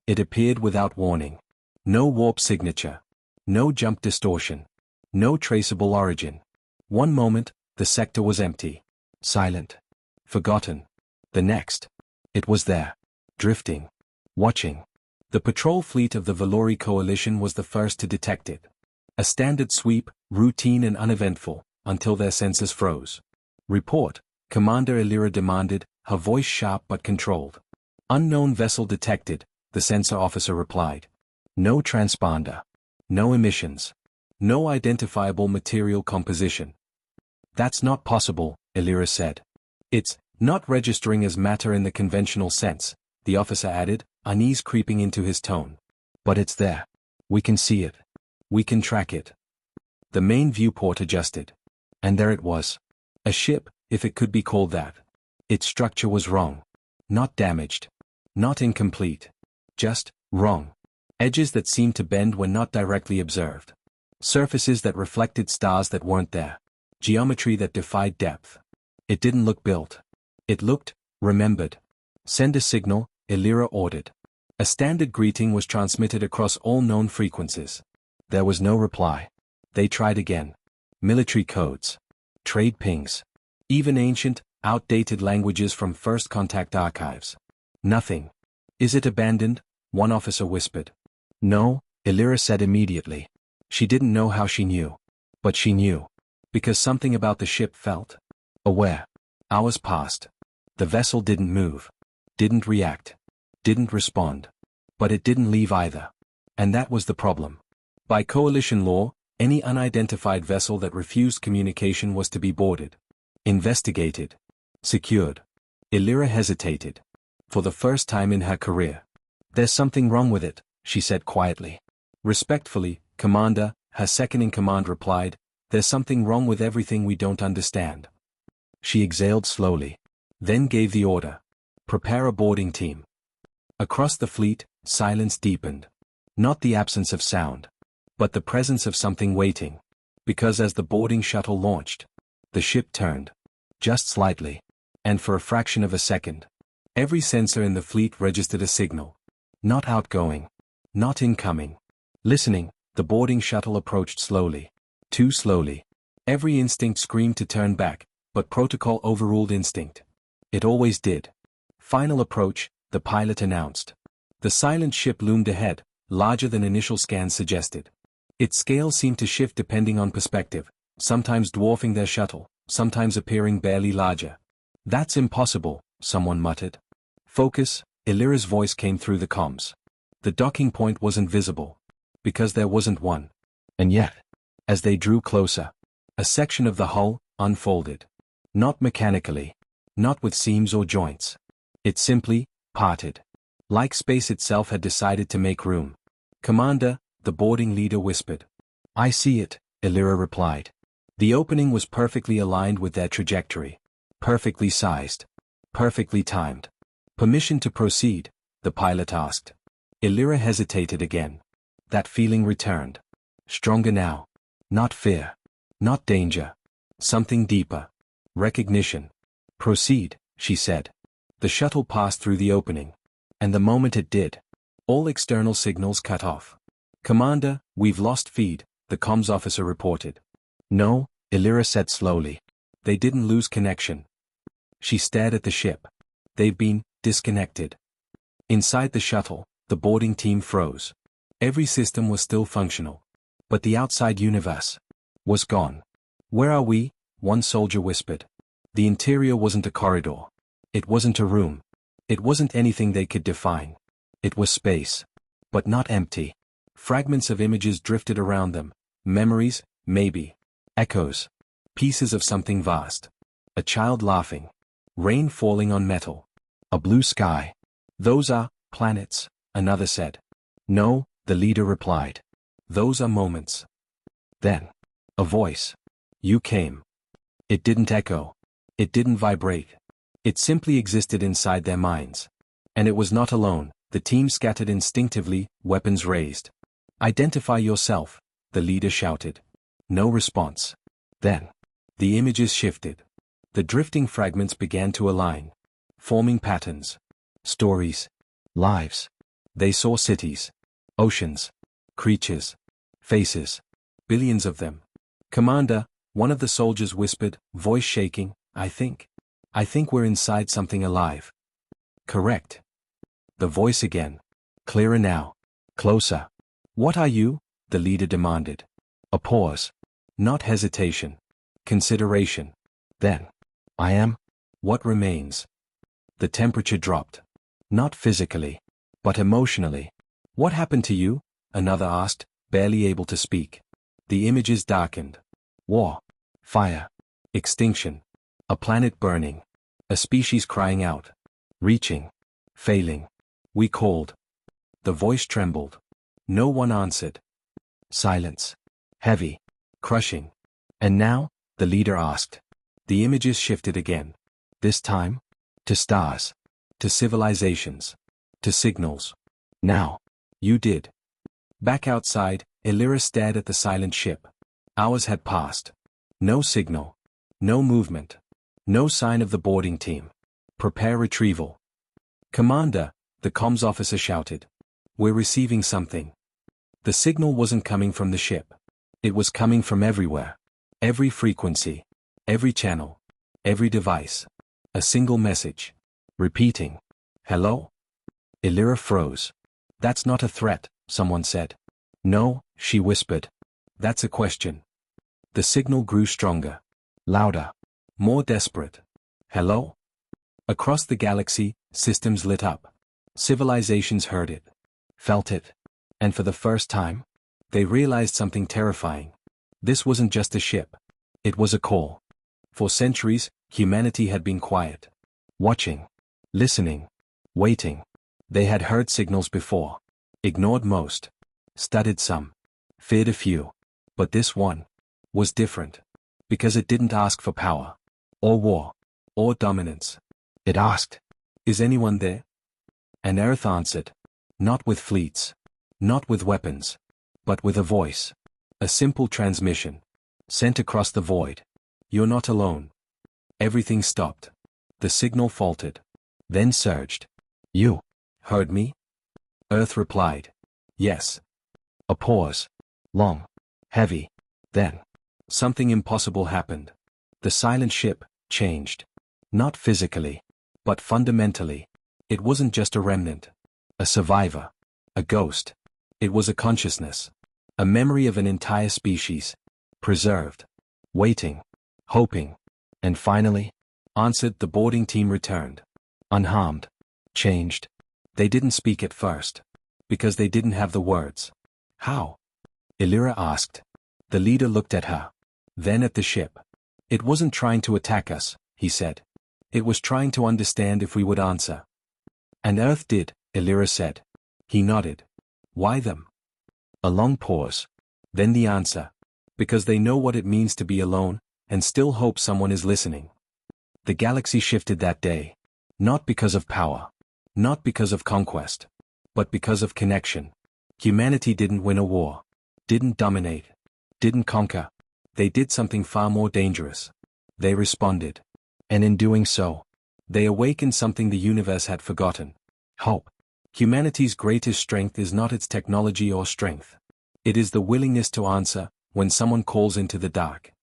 It appeared without warning. No warp signature. No jump distortion. No traceable origin. One moment, the sector was empty. Silent. Forgotten. The next. It was there. Drifting. Watching. The patrol fleet of the Valori coalition was the first to detect it. A standard sweep, routine and uneventful, until their sensors froze. "Report," Commander Illyra demanded, her voice sharp but controlled. "Unknown vessel detected," the sensor officer replied. "No transponder. No emissions. No identifiable material composition." "That's not possible," Illyra said. "It's not registering as matter in the conventional sense," the officer added, unease creeping into his tone. "But it's there. We can see it. We can track it." The main viewport adjusted. And there it was. A ship, if it could be called that. Its structure was wrong. Not damaged. Not incomplete. Just wrong. Edges that seemed to bend when not directly observed. Surfaces that reflected stars that weren't there. Geometry that defied depth. It didn't look built. It looked remembered. "Send a signal," Illyra ordered. A standard greeting was transmitted across all known frequencies. There was no reply. They tried again. Military codes. Trade pings. Even ancient, outdated languages from first contact archives. Nothing. "Is it abandoned?" one officer whispered. "No," Illyra said immediately. She didn't know how she knew. But she knew. Because something about the ship felt aware. Hours passed. The vessel didn't move. Didn't react. Didn't respond. But it didn't leave either. And that was the problem. By coalition law, any unidentified vessel that refused communication was to be boarded. Investigated. Secured. Illyra hesitated. For the first time in her career. "There's something wrong with it," she said quietly. "Respectfully, Commander," her second-in-command replied, "there's something wrong with everything we don't understand." She exhaled slowly. Then gave the order. "Prepare a boarding team." Across the fleet, silence deepened. Not the absence of sound. But the presence of something waiting. Because as the boarding shuttle launched, the ship turned. Just slightly. And for a fraction of a second. Every sensor in the fleet registered a signal. Not outgoing. Not incoming. Listening, the boarding shuttle approached slowly. Too slowly. Every instinct screamed to turn back, but protocol overruled instinct. It always did. "Final approach," the pilot announced. The silent ship loomed ahead, larger than initial scans suggested. Its scale seemed to shift depending on perspective, sometimes dwarfing their shuttle, sometimes appearing barely larger. "That's impossible," someone muttered. "Focus," Illyra's voice came through the comms. The docking point wasn't visible. Because there wasn't one. And yet, as they drew closer, a section of the hull unfolded. Not mechanically. Not with seams or joints. It simply parted. Like space itself had decided to make room. "Commander," the boarding leader whispered. "I see it," Illyra replied. The opening was perfectly aligned with their trajectory. Perfectly sized. Perfectly timed. "Permission to proceed?" the pilot asked. Illyra hesitated again. That feeling returned. Stronger now. Not fear. Not danger. Something deeper. Recognition. "Proceed," she said. The shuttle passed through the opening. And the moment it did, all external signals cut off. "Commander, we've lost feed," the comms officer reported. "No," Illyra said slowly. "They didn't lose connection." She stared at the ship. "They've been disconnected." Inside the shuttle, the boarding team froze. Every system was still functional. But the outside universe was gone. "Where are we?" one soldier whispered. The interior wasn't a corridor. It wasn't a room. It wasn't anything they could define. It was space. But not empty. Fragments of images drifted around them. Memories, maybe. Echoes. Pieces of something vast. A child laughing. Rain falling on metal. A blue sky. "Those are planets," another said. "No," the leader replied. "Those are moments." Then. A voice. "You came." It didn't echo. It didn't vibrate. It simply existed inside their minds. And it was not alone. The team scattered instinctively, weapons raised. "Identify yourself," the leader shouted. No response. Then. The images shifted. The drifting fragments began to align. Forming patterns. Stories. Lives. They saw cities, oceans, creatures, faces, billions of them. "Commander," one of the soldiers whispered, voice shaking, I think we're inside something alive." "Correct." The voice again. Clearer now. Closer. "What are you?" the leader demanded. A pause. Not hesitation. Consideration. Then. "I am." "What remains?" The temperature dropped. Not physically, but emotionally. "What happened to you?" another asked, barely able to speak. The images darkened. War. Fire. Extinction. A planet burning. A species crying out. Reaching. Failing. "We called." The voice trembled. No one answered. Silence. Heavy. Crushing. "And now?" the leader asked. The images shifted again. This time? To stars. To civilizations. To signals. "Now." "You did." Back outside, Elira stared at the silent ship. Hours had passed. No signal. No movement. No sign of the boarding team. "Prepare retrieval." "Commander," the comms officer shouted. "We're receiving something." The signal wasn't coming from the ship. It was coming from everywhere. Every frequency. Every channel. Every device. A single message. Repeating. "Hello?" Elira froze. "That's not a threat," someone said. "No," she whispered. "That's a question." The signal grew stronger. Louder. More desperate. "Hello?" Across the galaxy, systems lit up. Civilizations heard it. Felt it. And for the first time, they realized something terrifying. This wasn't just a ship. It was a call. For centuries, humanity had been quiet. Watching. Listening. Waiting. They had heard signals before. Ignored most. Studied some. Feared a few. But this one was different. Because it didn't ask for power. Or war. Or dominance. It asked, "Is anyone there?" And Earth answered. Not with fleets. Not with weapons. But with a voice. A simple transmission. Sent across the void. "You're not alone." Everything stopped. The signal faltered. Then surged. "You heard me?" Earth replied. "Yes." A pause. Long. Heavy. Then. Something impossible happened. The silent ship changed. Not physically. But fundamentally. It wasn't just a remnant. A survivor. A ghost. It was a consciousness. A memory of an entire species. Preserved. Waiting. Hoping. And finally, answered. The boarding team returned. Unharmed. Changed. They didn't speak at first. Because they didn't have the words. "How?" Elira asked. The leader looked at her. Then at the ship. "It wasn't trying to attack us," he said. "It was trying to understand if we would answer." "And Earth did," Elira said. He nodded. "Why them?" A long pause. Then the answer. "Because they know what it means to be alone, and still hope someone is listening." The galaxy shifted that day. Not because of power. Not because of conquest. But because of connection. Humanity didn't win a war. Didn't dominate. Didn't conquer. They did something far more dangerous. They responded. And in doing so, they awakened something the universe had forgotten. Hope. Humanity's greatest strength is not its technology or strength. It is the willingness to answer when someone calls into the dark.